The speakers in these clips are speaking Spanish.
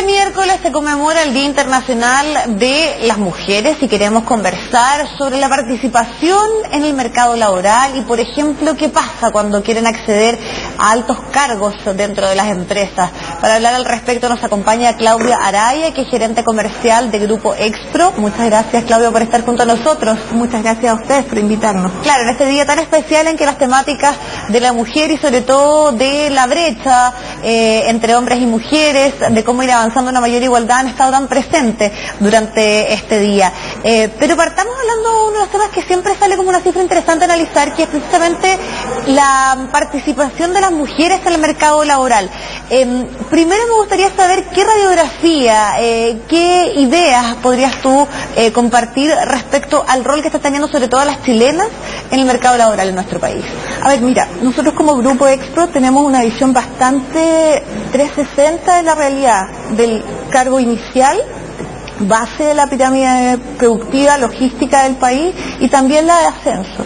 Este miércoles se conmemora el Día Internacional de las Mujeres y queremos conversar sobre la participación en el mercado laboral y, por ejemplo, qué pasa cuando quieren acceder a altos cargos dentro de las empresas. Para hablar al respecto nos acompaña Claudia Araya, que es gerente comercial de Grupo Expro. Muchas gracias, Claudia, por estar junto a nosotros. Muchas gracias a ustedes por invitarnos. Claro, en este día tan especial en que las temáticas de la mujer y sobre todo de la brecha entre hombres y mujeres, de cómo ir avanzando en una mayor igualdad, han estado tan presentes durante este día. Pero partamos hablando de uno de los temas que siempre sale como una cifra interesante a analizar, que es precisamente la participación de las mujeres en el mercado laboral. Primero me gustaría saber qué radiografía, qué ideas podrías tú compartir respecto al rol que están teniendo sobre todo las chilenas en el mercado laboral en nuestro país. A ver, mira, nosotros como Grupo Expro tenemos una visión bastante 360 de la realidad del cargo inicial, base de la pirámide productiva, logística del país y también la de ascenso.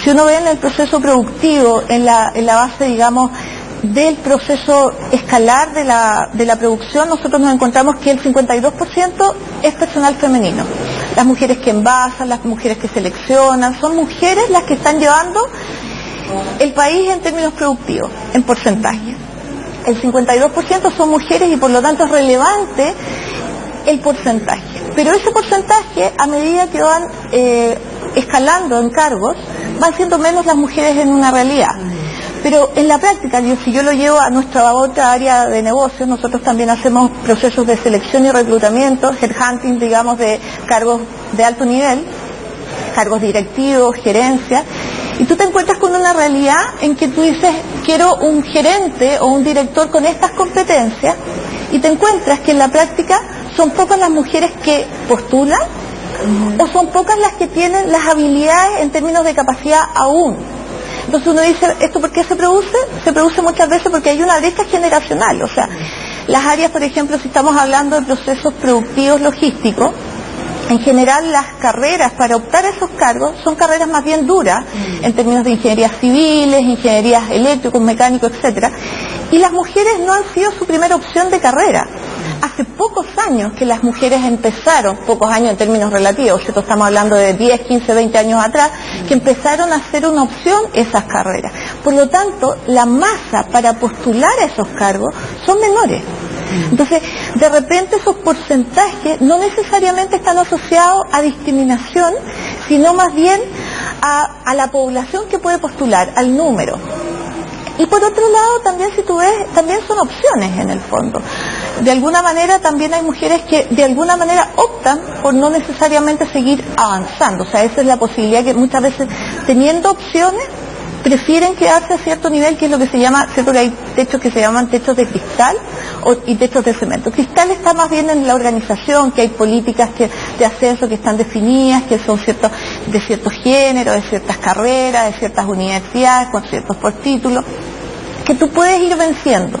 Si uno ve en el proceso productivo, en la base, digamos, del proceso escalar de la producción, nosotros nos encontramos que el 52% es personal femenino. Las mujeres que envasan, las mujeres que seleccionan, son mujeres las que están llevando el país en términos productivos, en porcentaje. El 52% son mujeres y por lo tanto es relevante el porcentaje. Pero ese porcentaje, a medida que van escalando en cargos, van siendo menos las mujeres en una realidad. Pero en la práctica, si yo lo llevo a nuestra otra área de negocios, nosotros también hacemos procesos de selección y reclutamiento, headhunting, digamos, de cargos de alto nivel, cargos directivos, gerencia, y tú te encuentras con una realidad en que tú dices, quiero un gerente o un director con estas competencias, y te encuentras que en la práctica son pocas las mujeres que postulan, o son pocas las que tienen las habilidades en términos de capacidad aún. Entonces uno dice, ¿esto por qué se produce? Se produce muchas veces porque hay una brecha generacional. O sea, las áreas, por ejemplo, si estamos hablando de procesos productivos logísticos, en general las carreras para optar a esos cargos son carreras más bien duras, en términos de ingenierías civiles, ingenierías eléctricos, mecánicos, etcétera. Y las mujeres no han sido su primera opción de carrera. Hace pocos años que las mujeres empezaron, pocos años en términos relativos, ¿cierto? Estamos hablando de 10, 15, 20 años atrás, que empezaron a ser una opción esas carreras. Por lo tanto, la masa para postular a esos cargos son menores. Entonces, de repente esos porcentajes no necesariamente están asociados a discriminación, sino más bien a la población que puede postular, al número. Y por otro lado, también si tú ves, también son opciones en el fondo. De alguna manera también hay mujeres que de alguna manera optan por no necesariamente seguir avanzando. O sea, esa es la posibilidad que muchas veces, teniendo opciones, prefieren quedarse a cierto nivel, que es lo que se llama, cierto que hay techos que se llaman techos de cristal y techos de cemento. Cristal está más bien en la organización, que hay políticas de ascenso que están definidas, que son de ciertos géneros, de ciertas carreras, de ciertas universidades, con ciertos postítulos, que tú puedes ir venciendo.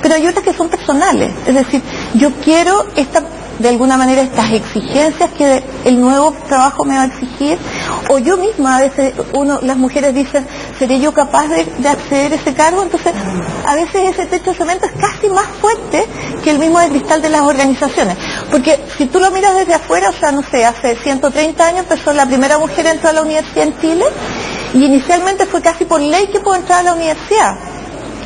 Pero hay otras que son personales, es decir, yo quiero de alguna manera estas exigencias que el nuevo trabajo me va a exigir, o yo misma, a veces las mujeres dicen, ¿seré yo capaz de acceder a ese cargo? Entonces, a veces ese techo de cemento es casi más fuerte que el mismo de cristal de las organizaciones, porque si tú lo miras desde afuera, o sea, no sé, hace 130 años empezó la primera mujer entró a la universidad en Chile, y inicialmente fue casi por ley que pudo entrar a la universidad.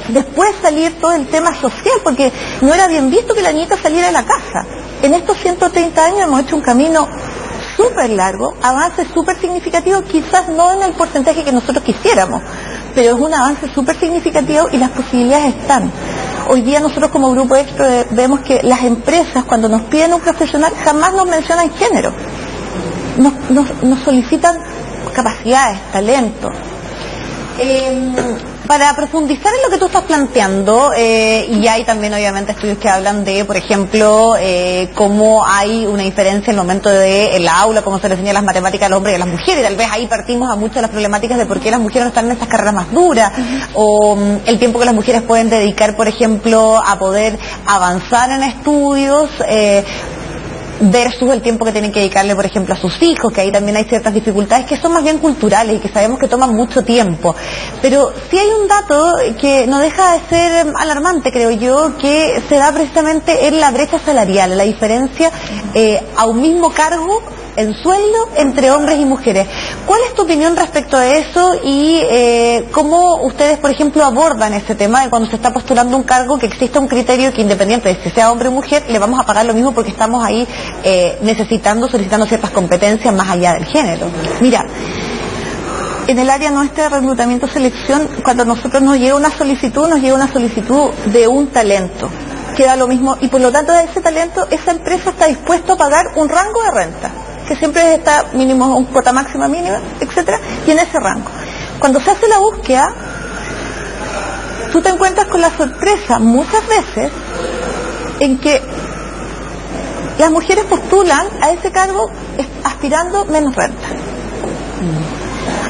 Después salir todo el tema social, porque no era bien visto que la niñita saliera de la casa. En estos 130 años hemos hecho un camino súper largo, avances súper significativos, quizás no en el porcentaje que nosotros quisiéramos, pero es un avance súper significativo y las posibilidades están. Hoy día nosotros como Grupo Expro vemos que las empresas, cuando nos piden un profesional, jamás nos mencionan género. Nos solicitan capacidades, talentos. Para profundizar en lo que tú estás planteando, y hay también obviamente estudios que hablan de, por ejemplo, cómo hay una diferencia en el momento del aula, cómo se le enseña las matemáticas a los hombres y a las mujeres, y tal vez ahí partimos a muchas de las problemáticas de por qué las mujeres no están en estas carreras más duras, o el tiempo que las mujeres pueden dedicar, por ejemplo, a poder avanzar en estudios, versus el tiempo que tienen que dedicarle, por ejemplo, a sus hijos, que ahí también hay ciertas dificultades que son más bien culturales y que sabemos que toman mucho tiempo. Pero sí hay un dato que no deja de ser alarmante, creo yo, que se da precisamente en la brecha salarial, la diferencia a un mismo cargo en sueldo entre hombres y mujeres. ¿Cuál es tu opinión respecto a eso y cómo ustedes, por ejemplo, abordan ese tema de cuando se está postulando un cargo, que exista un criterio que independiente de si sea hombre o mujer, le vamos a pagar lo mismo porque estamos ahí solicitando ciertas competencias más allá del género? Mira, en el área nuestra de reclutamiento y selección, cuando nosotros nos llega una solicitud de un talento, queda lo mismo, y por lo tanto de ese talento, esa empresa está dispuesta a pagar un rango de renta, que siempre está mínimo, un cuota máxima mínima, etcétera, y en ese rango. Cuando se hace la búsqueda, tú te encuentras con la sorpresa muchas veces en que las mujeres postulan a ese cargo aspirando menos renta.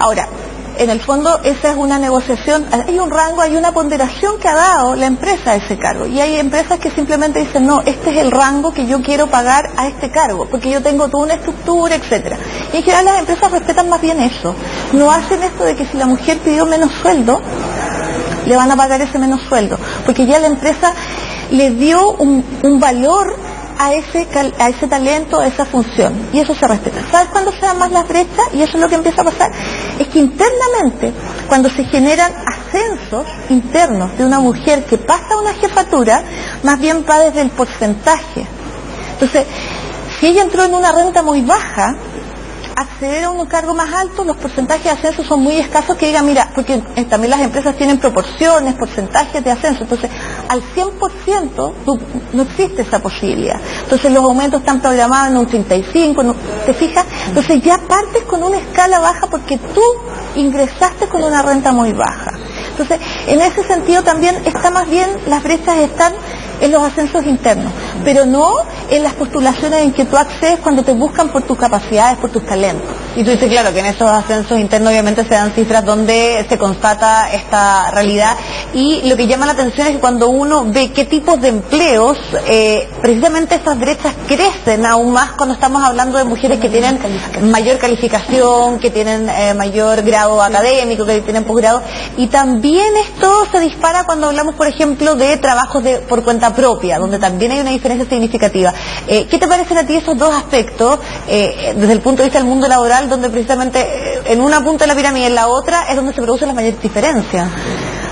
Ahora, en el fondo esa es una negociación, hay un rango, hay una ponderación que ha dado la empresa a ese cargo, y hay empresas que simplemente dicen, no, este es el rango que yo quiero pagar a este cargo, porque yo tengo toda una estructura, etcétera. Y en general las empresas respetan más bien eso, no hacen esto de que si la mujer pidió menos sueldo, le van a pagar ese menos sueldo, porque ya la empresa le dio un valor a ese talento, a esa función, y eso se respeta. ¿Sabes cuándo se dan más las brechas? Y eso es lo que empieza a pasar, es que internamente, cuando se generan ascensos internos de una mujer que pasa a una jefatura, más bien va desde el porcentaje. Entonces, si ella entró en una renta muy baja, acceder a un cargo más alto, los porcentajes de ascenso son muy escasos, que digan, mira, porque también las empresas tienen proporciones, porcentajes de ascenso, entonces al 100% no existe esa posibilidad. Entonces los aumentos están programados en un 35, ¿no? ¿Te fijas? Entonces ya partes con una escala baja porque tú ingresaste con una renta muy baja. Entonces, en ese sentido también está más bien, las brechas están en los ascensos internos, pero no en las postulaciones en que tú accedes cuando te buscan por tus capacidades, por tus talentos. Y tú dices, claro, que en esos ascensos internos obviamente se dan cifras donde se constata esta realidad, y lo que llama la atención es que cuando uno ve qué tipos de empleos, precisamente esas brechas crecen aún más cuando estamos hablando de mujeres que tienen mayor calificación, que tienen mayor grado académico, que tienen posgrado, y también esto se dispara cuando hablamos, por ejemplo, de trabajos por cuenta propia, donde también hay una diferencia significativa. ¿Qué te parecen a ti esos dos aspectos, desde el punto de vista del mundo laboral, donde precisamente en una punta de la pirámide y en la otra es donde se producen las mayores diferencias?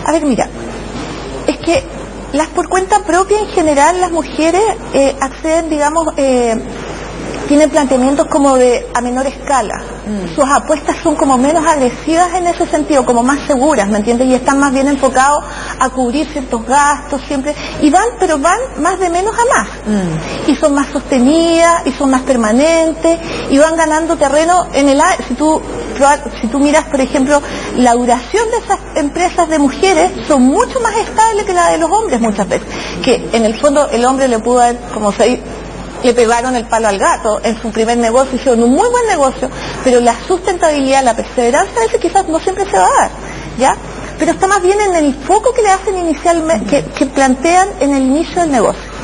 A ver, mira, es que las por cuenta propia en general, las mujeres acceden, digamos, tienen planteamientos como a menor escala. Sus apuestas son como menos agresivas en ese sentido, como más seguras, ¿me entiendes? Y están más bien enfocados a cubrir ciertos gastos siempre, pero van más de menos a más. Y son más sostenidas, y son más permanentes, y van ganando terreno en el área. Si tú miras, por ejemplo, la duración de esas empresas de mujeres son mucho más estables que la de los hombres muchas veces. Que en el fondo el hombre le pudo haber, le pegaron el palo al gato en su primer negocio, hicieron un muy buen negocio, pero la sustentabilidad, la perseverancia, a veces quizás no siempre se va a dar, ¿ya? Pero está más bien en el foco que le hacen inicialmente, que plantean en el inicio del negocio.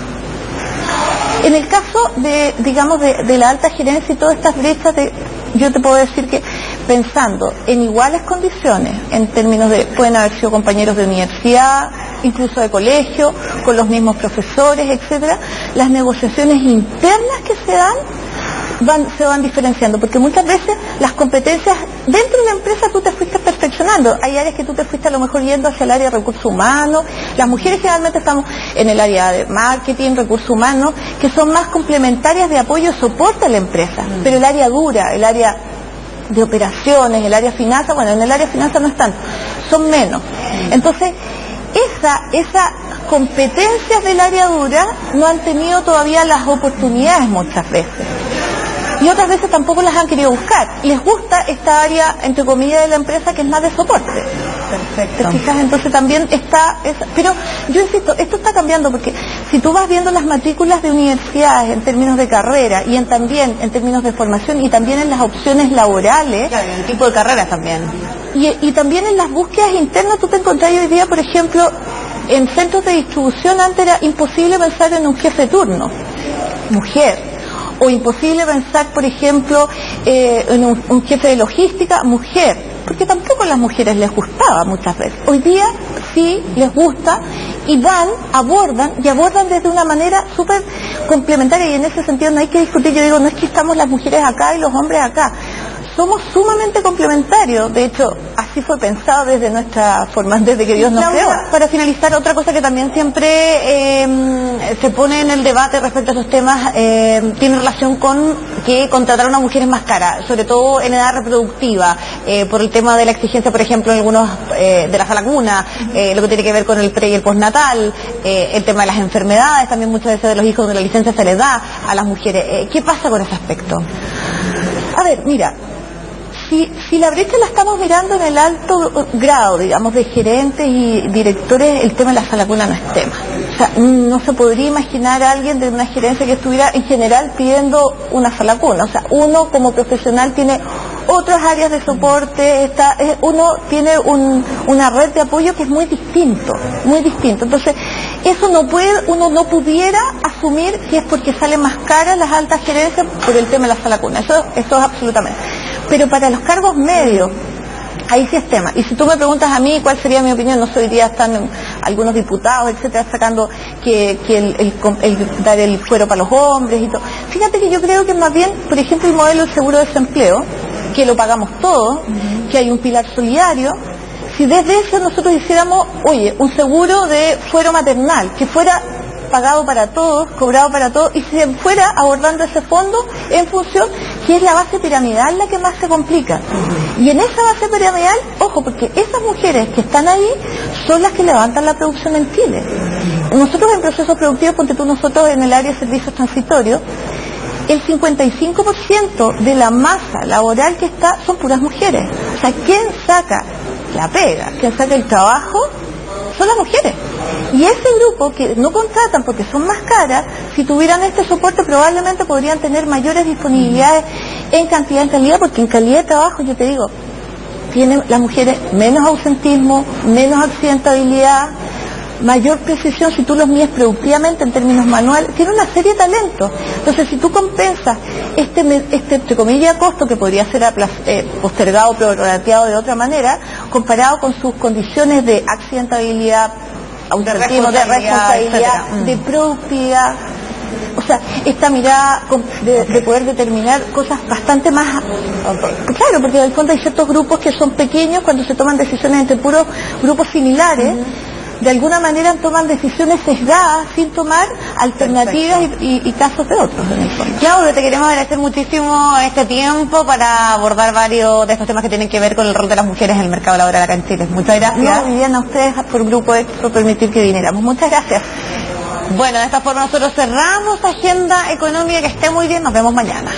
En el caso de la alta gerencia y todas estas brechas, yo te puedo decir que pensando en iguales condiciones, en términos de, pueden haber sido compañeros de universidad, incluso de colegio, con los mismos profesores, etcétera, las negociaciones internas que se dan se van diferenciando, porque muchas veces las competencias dentro de la empresa tú te fuiste perfeccionando. Hay áreas que tú te fuiste a lo mejor yendo hacia el área de recursos humanos. Las mujeres generalmente estamos en el área de marketing, recursos humanos, que son más complementarias de apoyo y soporte a la empresa. Pero el área dura, el área de operaciones, el área de finanzas, bueno, en el área de finanzas no es tanto, son menos. Entonces, esas competencias del área dura no han tenido todavía las oportunidades muchas veces. Y otras veces tampoco las han querido buscar. Les gusta esta área, entre comillas, de la empresa que es más de soporte. Perfecto. ¿Te fijas? Entonces también pero yo insisto, esto está cambiando porque si tú vas viendo las matrículas de universidades en términos de carrera y también en términos de formación y también en las opciones laborales. Claro, en el tipo de carreras también. Y también en las búsquedas internas tú te encontrás hoy día, por ejemplo, en centros de distribución antes era imposible pensar en un jefe de turno, mujer. o imposible pensar, por ejemplo, en un jefe de logística mujer, porque tampoco a las mujeres les gustaba muchas veces. Hoy día sí les gusta y abordan desde una manera súper complementaria, y en ese sentido no hay que discutir. Yo digo, no es que estamos las mujeres acá y los hombres acá, somos sumamente complementarios. De hecho, así fue pensado desde nuestra forma, desde que Dios nos creó. Para finalizar, otra cosa que también siempre se pone en el debate respecto a esos temas tiene relación con que contratar a una mujer es más cara, sobre todo en edad reproductiva, por el tema de la exigencia, por ejemplo, en algunos de la sala cuna, lo que tiene que ver con el pre y el postnatal, el tema de las enfermedades, también muchas veces de los hijos, donde la licencia se les da a las mujeres. ¿Qué pasa con ese aspecto? A ver, mira, si la brecha la estamos mirando en el alto grado, digamos, de gerentes y directores, el tema de la sala cuna no es tema. O sea, no se podría imaginar a alguien de una gerencia que estuviera en general pidiendo una sala cuna. O sea, uno como profesional tiene otras áreas de soporte, uno tiene una red de apoyo que es muy distinto, muy distinto. Entonces, eso uno no pudiera asumir que es porque salen más caras las altas gerencias por el tema de la sala cuna. Eso es absolutamente. Pero para los cargos medios, ahí sí es tema. Y si tú me preguntas a mí cuál sería mi opinión, no sé, hoy día están algunos diputados, etcétera, sacando que el dar el fuero para los hombres y todo. Fíjate que yo creo que más bien, por ejemplo, el modelo del seguro de desempleo, que lo pagamos todos, que hay un pilar solidario, si desde eso nosotros hiciéramos, oye, un seguro de fuero maternal, que fuera pagado para todos, cobrado para todos, y se fuera abordando ese fondo en función, que es la base piramidal la que más se complica. Y en esa base piramidal, ojo, porque esas mujeres que están ahí son las que levantan la producción en Chile. Nosotros en procesos productivos, ponte tú, nosotros en el área de servicios transitorios, el 55% de la masa laboral que está son puras mujeres. O sea, ¿quién saca la pega? ¿Quién saca el trabajo? Son las mujeres. Y ese grupo que no contratan porque son más caras, si tuvieran este soporte probablemente podrían tener mayores disponibilidades en cantidad y en calidad, porque en calidad de trabajo, yo te digo, tienen las mujeres menos ausentismo, menos accidentabilidad, mayor precisión si tú los mides productivamente en términos manuales, tiene una serie de talentos. Entonces, si tú compensas este entre comillas costo que podría ser postergado o prorrateado de otra manera, comparado con sus condiciones de accidentabilidad, ausentismo, de responsabilidad, de productividad, o sea, esta mirada de poder determinar cosas bastante más, claro, porque en el fondo hay ciertos grupos que son pequeños, cuando se toman decisiones entre puros grupos similares, de alguna manera toman decisiones sesgadas sin tomar alternativas y casos de otros, en el fondo. Claudia, te queremos agradecer muchísimo este tiempo para abordar varios de estos temas que tienen que ver con el rol de las mujeres en el mercado laboral acá en Chile. Muchas gracias. No, bien a ustedes por Grupo Expo por permitir que viniéramos. Muchas gracias. Bueno, de esta forma nosotros cerramos Agenda Económica. Que esté muy bien, nos vemos mañana.